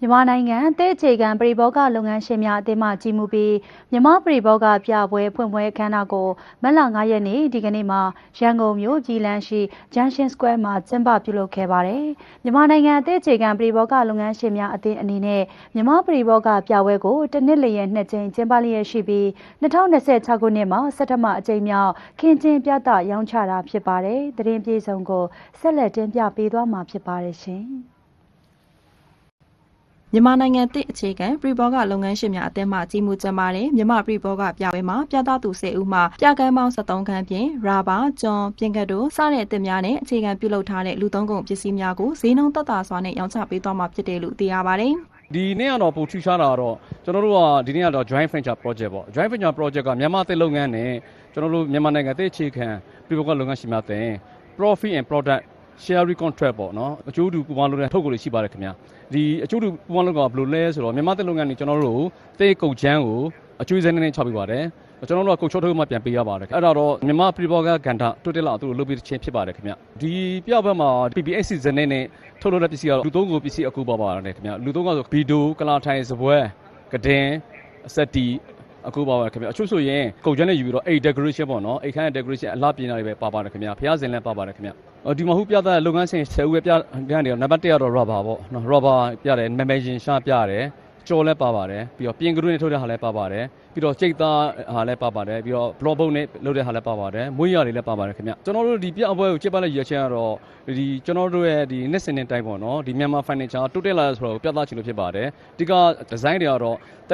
မြန်မာနိုင်ငံတဲအခြေခံပရိဘောဂလုပ်ငန်းရှင်များအသင်းမှကြီးမှုပြီးမြန်မာပရိဘောဂပြပွဲဖွင့်ပွဲအခမ်းအနားကိုမတ်လ9ရက်နေ့ဒီကနေ့မှာရန်ကုန်မြို့ကြီးလန်းရှိ Junction Square မှာကျင်းပပြုလုပ်ခဲ့ပါတယ်။မြန်မာနိုင်ငံတဲအခြေခံပရိဘောဂလုပ်ငန်းရှင်များအသင်းအနေနဲ့မြန်မာပရိဘောဂပြပွဲကိုတစ်နှစ်လျက်နှစ်ကြိမ်ကျင်းပလျက်ရှိပြီး2026ခုနှစ်မှာ17ထမအကြိမ်မြောက်ခင်းကျင်းပြသရောင်းချတာဖြစ်ပါတယ်။သတင်းပြေဆုံးကိုဆက်လက်တင်ပြပေးသွားမှာဖြစ်ပါတယ်ရှင်။မြန်မာနိုင်ငံတစ်အခြေခံပရိဘောဂလုပ်ငန်းရှင်များအသင်းမှကြီးမှုကျင်းပတဲ့မြန်မာပရိဘောဂပြပွဲမှာပြသသူ10ဦးမှပြကန်းပေါင်း73ခန်းဖြင့်ရာဘာကျွန်းပြင်ကတ်တို့စတဲ့အသင်းများနဲ့အခြေခံပြုလုပ်ထားတဲ့လူသုံးကုန်ပစ္စည်းများကိုဈေးနှုန်းသက်သာစွာနဲ့ရောင်းချပေးသွားမှာဖြစ်တယ်လို့သိရပါတယ်။ဒီနေ့ကတော့ပိုထူးခြားတာကတော့ကျွန်တော်တို့ကဒီနေ့ကတော့ joint venture project ပေါ့ joint venture project ကမြန်မာတစ်လုပ်ငန်းနဲ့ကျွန်တော်တို့မြန်မာနိုင်ငံတစ်အခြေခံပရိဘောဂလုပ်ငန်းရှင်များအသင်း profit and product sharing contract ပေါ့နော်အကျိုးတူပူးပေါင်းလုပ်တဲ့ထုတ်ကုန်တွေရှိပါတယ်ခင်ဗျာဒီအကျိုးတူပူးပေါင်းလုပ်ကဘယ်လိုလဲဆိုတော့မြန်မာတစ်လုပ်ငန်းတွေကျွန်တော်တို့တစ်ကုတ်ချမ်းကိုအကျွေးစဲနဲ့ချပေးပါတယ်ကျွန်တော်တို့ကကုတ်ချောထုတ်မှပြန်ပေးရပါတယ်အဲ့ဒါတော့မြန်မာပရိဘောဂကဏ္ဍတိုးတက်လာသူတို့လုပ်ပေးခြင်းဖြစ်ပါတယ်ခင်ဗျဒီပြဘက်မှာ PPS ဇနဲ့ထုတ်လုပ်တဲ့ပစ္စည်းကတော့လူသုံးကုန်ပစ္စည်းအကူပါပါတယ်ခင်ဗျလူသုံးကဆိုဗီဒိုကလာထိုင်စပွဲကဒင်းစက်တီအခုပါပါခင်ဗျအချို့ဆိုရင်ကုန်ကျန်းနဲ့ယူပြီးတော့အိတ် decoration ပေါ့နော်အိတ်ခမ်း decoration အလှပြင်တာတွေပဲပါပါတယ်ခင်ဗျဖျားစင်လည်းပါပါတယ်ခင်ဗျဒီမှာဟုပြတဲ့လုပ်ငန်းစဉ်10ဦးပဲပြနေတော့နံပါတ်1ကတော့ rubber ပေါ့နော် rubber ပြတယ် membrane ရှာပြတယ်ကြော်လည်းပါပါတယ်ပြီးတော့ပြင်ကရုနဲ့ထုတ်တဲ့ဟာလည်းပါပါတယ်ပြီးတော့ကျိတ်သားဟာလည်းပါပါတယ်ပြီးတော့ block ဘုတ်နဲ့လုပ်တဲ့ဟာလည်းပါပါတယ်မွေးရတွေလည်းပါပါတယ်ခင်ဗျကျွန်တော်တို့ဒီပြအပွဲကိုကျစ်ပလိုက်ရချင်ကတော့ဒီကျွန်တော်တို့ရဲ့ဒီနှစ်စင်တဲ့တိုင်းပေါ့နော်ဒီမြန်မာ furniture တိုးတက်လာဆိုတော့ပြသချင်လို့ဖြစ်ပါတယ်ဒီကဒီဇိုင်းတွေကတော့တ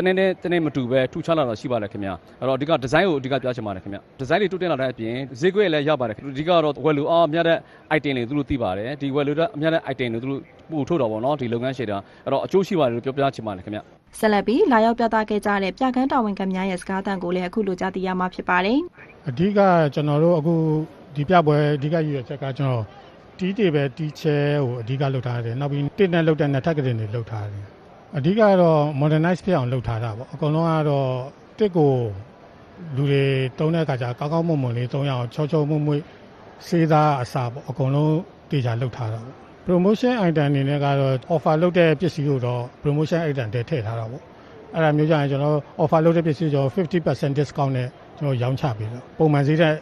နေ့မတူပဲထူခြားလာတာရှိပါတယ်ခင်ဗျအဲ့တော့ဒီကဒီဇိုင်းကိုအဓိကပြချင်ပါတယ်ခင်ဗျဒီဇိုင်းတွေတိုးတက်လာတဲ့အပြင်ဈေးကွက်လည်းရပါတယ်အဓိကတော့ဝယ်လူအားအများတဲ့ item တွေသူတို့သိပါတယ်ဒီဝယ်လူတဲ့အများတဲ့ item တွေသူတို့ပို့ထုတ်တော့ပေါ့နော်ဒီလုပ်ငန်းရှင်တာအဲ့တော့အကျိုးရှိပါတယ်လို့ပြောပြချင်ပါတယ်ခင်ဗျဆက်လက်ပြီးလာရောက်ပြသခဲ့ကြတဲ့ပြကန်းတာဝန်ခံများရဲ့စကားသံကိုလည်းအခုလိုကြားသိရမှာဖြစ်ပါတယ်အဓိကကျွန်တော်တို့အခုဒီပြပွဲအဓိကရည်ရွယ်ချက်ကကျွန်တော်တီးတေပဲတီးချဲကိုအဓိကလုပ်ထားတယ်နောက်ပြီးတစ်နဲ့လုပ်တဲ့နှစ်ထပ်ကလေးတွေလုပ်ထားတယ်အဓိကတော့ modernize ဖြစ်အောင်လုပ်ထားတာပေါ့အကုန်လုံးကတော့တစ်ကိုလူတွေတုံးတဲ့အခါကျကောင်းကောင်းမွန်မွန်လေးသုံးရအောင်ချောချောမွေ့မွေ့စေးသားအစားပေါ့အကုန်လုံးတေချာလုပ်ထားတာပေါ့ promotion item အနေနဲ့ကတော့ offer လုပ်တဲ့ပစ္စည်းကိုတော့ promotion item တွေထည့်ထားတာပေါ့အဲ့ဒါမျိုးကြရင်ကျွန်တော် offer လုပ်တဲ့ပစ္စည်းကျော် 50% discount နဲ့ကျွန်တော်ရောင်းချပေးတော့ပုံမှန်ဈေးတဲ့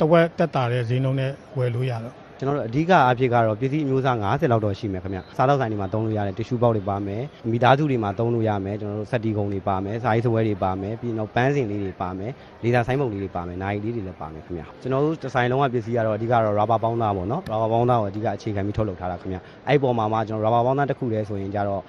တဝက်တက်တာတဲ့ဈေးနှုန်းနဲ့ဝယ်လို့ရတော့ကျွန်တော်တို့အဓိကအဖြစ်ကတော့ပစ္စည်းအမျိုးအစား50လောက်တော့ရှိမယ်ခင်ဗျစားတော့ဆိုင်တွေမှာသုံးလို့ရတယ်တ िश ူးပေါက်တွေပါမယ်မိသားစုတွေမှာသုံးလို့ရမယ်ကျွန်တော်တို့စက်တီကုံတွေပါမယ်စာရေးစပွဲတွေပါမယ်ပြီးတော့ပန်းစင်လေးတွေပါမယ်လေသာဆိုင်ပုံလေးတွေပါမယ်နိုင်လေးတွေလည်းပါမယ်ခင်ဗျကျွန်တော်တို့ဒီဇိုင်းလုံးကပစ္စည်းကတော့အဓိကတော့ rubber ပေါင်းသားပေါ့နော် rubber ပေါင်းသားကိုအဓိကအခြေခံပြီးထုတ်လုပ်ထားတာခင်ဗျအဲ့ပေါ်မှာကျွန်တော် rubber ပေါင်းသားတစ်ခုတည်းဆိုရင်ကြတော့